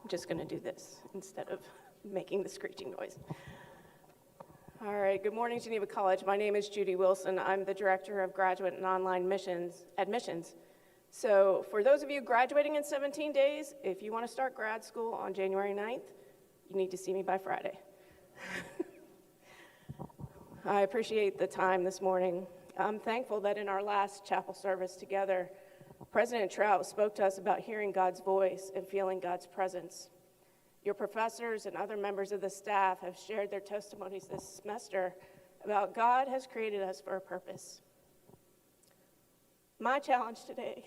just going to do this instead of making the screeching noise. All right, good morning, Geneva College. My name is Judy Willson. I'm the Director of Graduate and Online Admissions. So for those of you graduating in 17 days, if you want to start grad school on January 9th, you need to see me by Friday. I appreciate the time this morning. I'm thankful that in our last chapel service together, President Trout spoke to us about hearing God's voice and feeling God's presence. Your professors and other members of the staff have shared their testimonies this semester about God has created us for a purpose. My challenge today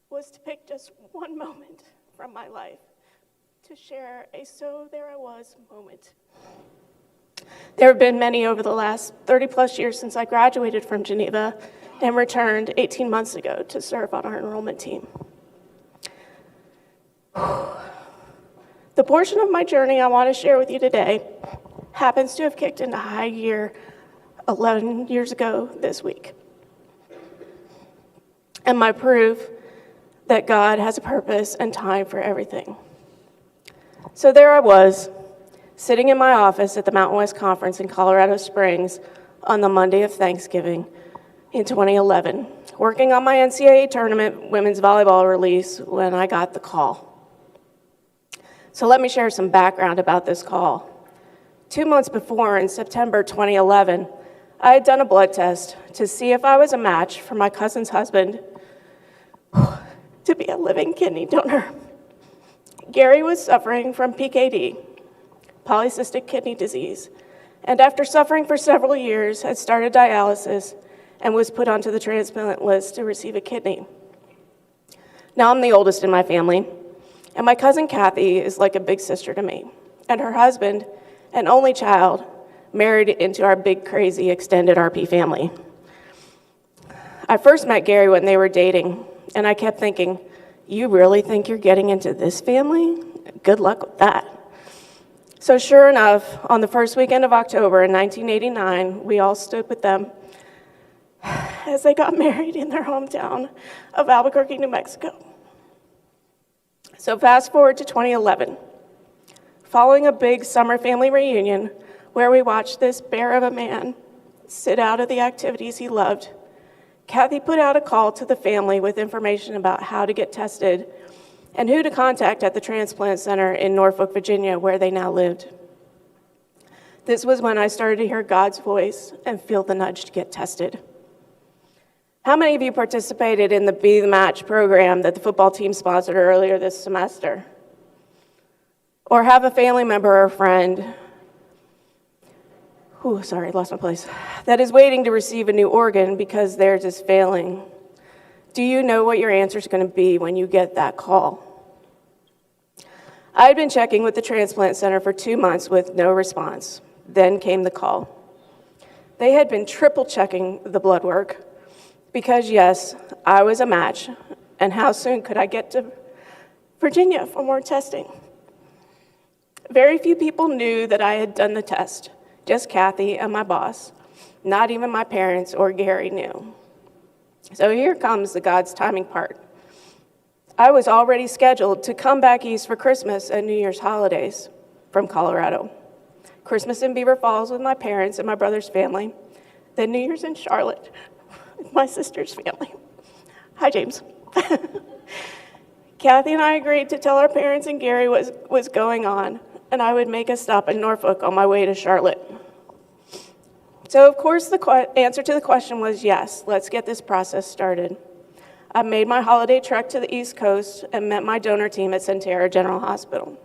was to pick just one moment from my life to share a "so there I was" moment. There have been many over the last 30 plus years since I graduated from Geneva and returned 18 months ago to serve on our enrollment team. The portion of my journey I want to share with you today happens to have kicked into high gear 11 years ago this week. And my proof that God has a purpose and time for everything. So there I was, sitting in my office at the Mountain West Conference in Colorado Springs on the Monday of Thanksgiving in 2011, working on my NCAA tournament women's volleyball release when I got the call. So let me share some background about this call. 2 months before, in September 2011, I had done a blood test to see if I was a match for my cousin's husband to be a living kidney donor. Gary was suffering from PKD, polycystic kidney disease, and after suffering for several years, had started dialysis and was put onto the transplant list to receive a kidney. Now I'm the oldest in my family, and my cousin Kathy is like a big sister to me, and her husband, an only child, married into our big, crazy, extended RP family. I first met Gary when they were dating, and I kept thinking, you really think you're getting into this family? Good luck with that. So sure enough, on the first weekend of October in 1989, we all stood with them as they got married in their hometown of Albuquerque, New Mexico. So fast forward to 2011. Following a big summer family reunion where we watched this bear of a man sit out of the activities he loved, Kathy put out a call to the family with information about how to get tested and who to contact at the transplant center in Norfolk, Virginia, where they now lived. This was when I started to hear God's voice and feel the nudge to get tested. How many of you participated in the Be the Match program that the football team sponsored earlier this semester? Or have a family member or friend, lost my place, that is waiting to receive a new organ because theirs is failing? Do you know what your answer is going to be when you get that call? I had been checking with the transplant center for 2 months with no response. Then came the call. They had been triple checking the blood work because, yes, I was a match, and how soon could I get to Virginia for more testing? Very few people knew that I had done the test, just Kathy and my boss. Not even my parents or Gary knew. So here comes the God's timing part. I was already scheduled to come back east for Christmas and New Year's holidays from Colorado. Christmas in Beaver Falls with my parents and my brother's family, then New Year's in Charlotte with my sister's family. Hi, James. Kathy and I agreed to tell our parents and Gary what was going on, and I would make a stop in Norfolk on my way to Charlotte. So, of course, the answer to the question was yes, let's get this process started. I made my holiday trek to the East Coast and met my donor team at Sentara General Hospital.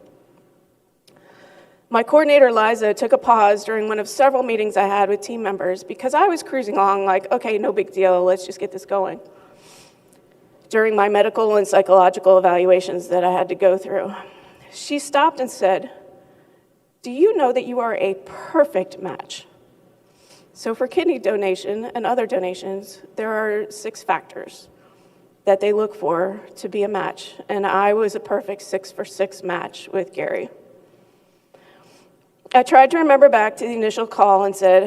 My coordinator, Liza, took a pause during one of several meetings I had with team members because I was cruising along like, okay, no big deal, let's just get this going. During my medical and psychological evaluations that I had to go through, she stopped and said, "Do you know that you are a perfect match?" So for kidney donation and other donations, there are 6 factors that they look for to be a match, and I was a perfect 6 for 6 match with Gary. I tried to remember back to the initial call and said,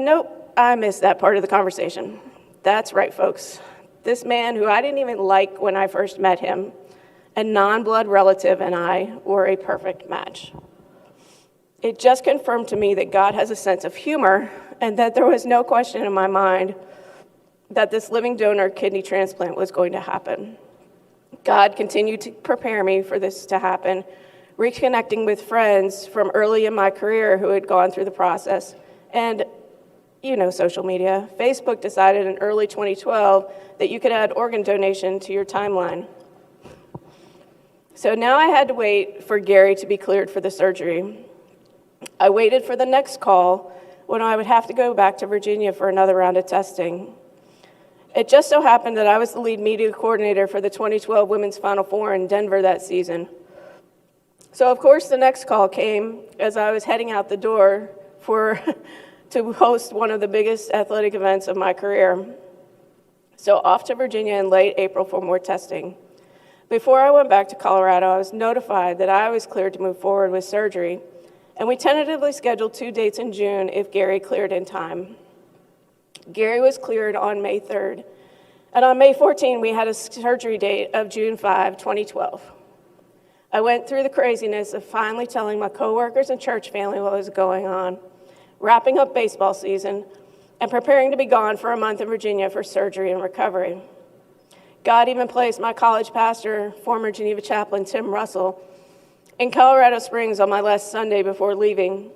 nope, I missed that part of the conversation. That's right, folks. This man, who I didn't even like when I first met him, A non-blood relative and I were a perfect match. It just confirmed to me that God has a sense of humor and that there was no question in my mind that this living donor kidney transplant was going to happen. God continued to prepare me for this to happen, reconnecting with friends from early in my career who had gone through the process. And social media. Facebook decided in early 2012 that you could add organ donation to your timeline. So now I had to wait for Gary to be cleared for the surgery. I waited for the next call when I would have to go back to Virginia for another round of testing. It just so happened that I was the lead media coordinator for the 2012 Women's Final Four in Denver that season. So of course the next call came as I was heading out the door to host one of the biggest athletic events of my career. So off to Virginia in late April for more testing. Before I went back to Colorado, I was notified that I was cleared to move forward with surgery, and we tentatively scheduled 2 dates in June if Gary cleared in time. Gary was cleared on May 3rd, and on May 14, we had a surgery date of June 5, 2012. I went through the craziness of finally telling my coworkers and church family what was going on, wrapping up baseball season, and preparing to be gone for a month in Virginia for surgery and recovery. God even placed my college pastor, former Geneva chaplain Tim Russell, in Colorado Springs on my last Sunday before leaving,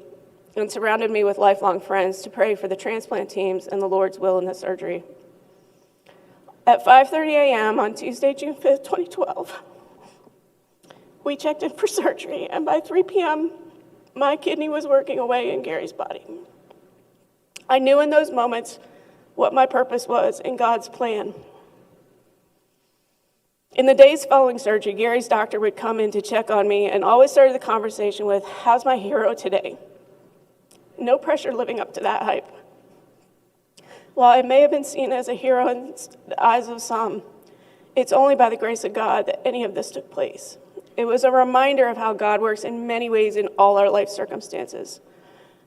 and surrounded me with lifelong friends to pray for the transplant teams and the Lord's will in the surgery. At 5:30 a.m. on Tuesday, June 5th, 2012, we checked in for surgery, and by 3 p.m., my kidney was working away in Gary's body. I knew in those moments what my purpose was in God's plan. In the days following surgery, Gary's doctor would come in to check on me and always started the conversation with, "How's my hero today?" No pressure living up to that hype. While I may have been seen as a hero in the eyes of some, it's only by the grace of God that any of this took place. It was a reminder of how God works in many ways in all our life circumstances.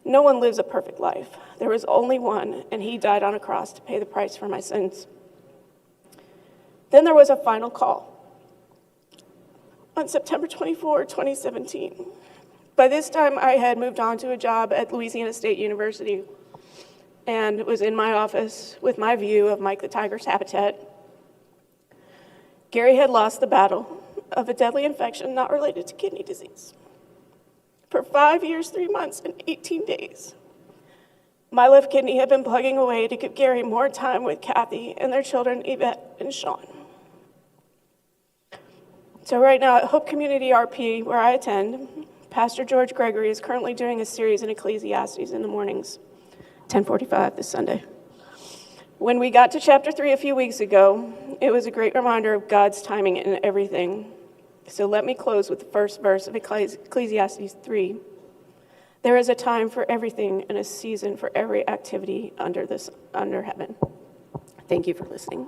No one lives a perfect life. There was only one, and he died on a cross to pay the price for my sins. Then there was a final call on September 24, 2017. By this time, I had moved on to a job at Louisiana State University and was in my office with my view of Mike the Tiger's habitat. Gary had lost the battle of a deadly infection not related to kidney disease. For 5 years, 3 months, and 18 days, my left kidney had been plugging away to give Gary more time with Kathy and their children, Yvette and Sean. So right now at Hope Community RP, where I attend, Pastor George Gregory is currently doing a series in Ecclesiastes in the mornings, 10:45 this Sunday. When we got to chapter 3 a few weeks ago, it was a great reminder of God's timing in everything. So let me close with the first verse of Ecclesiastes 3. There is a time for everything and a season for every activity under heaven. Thank you for listening.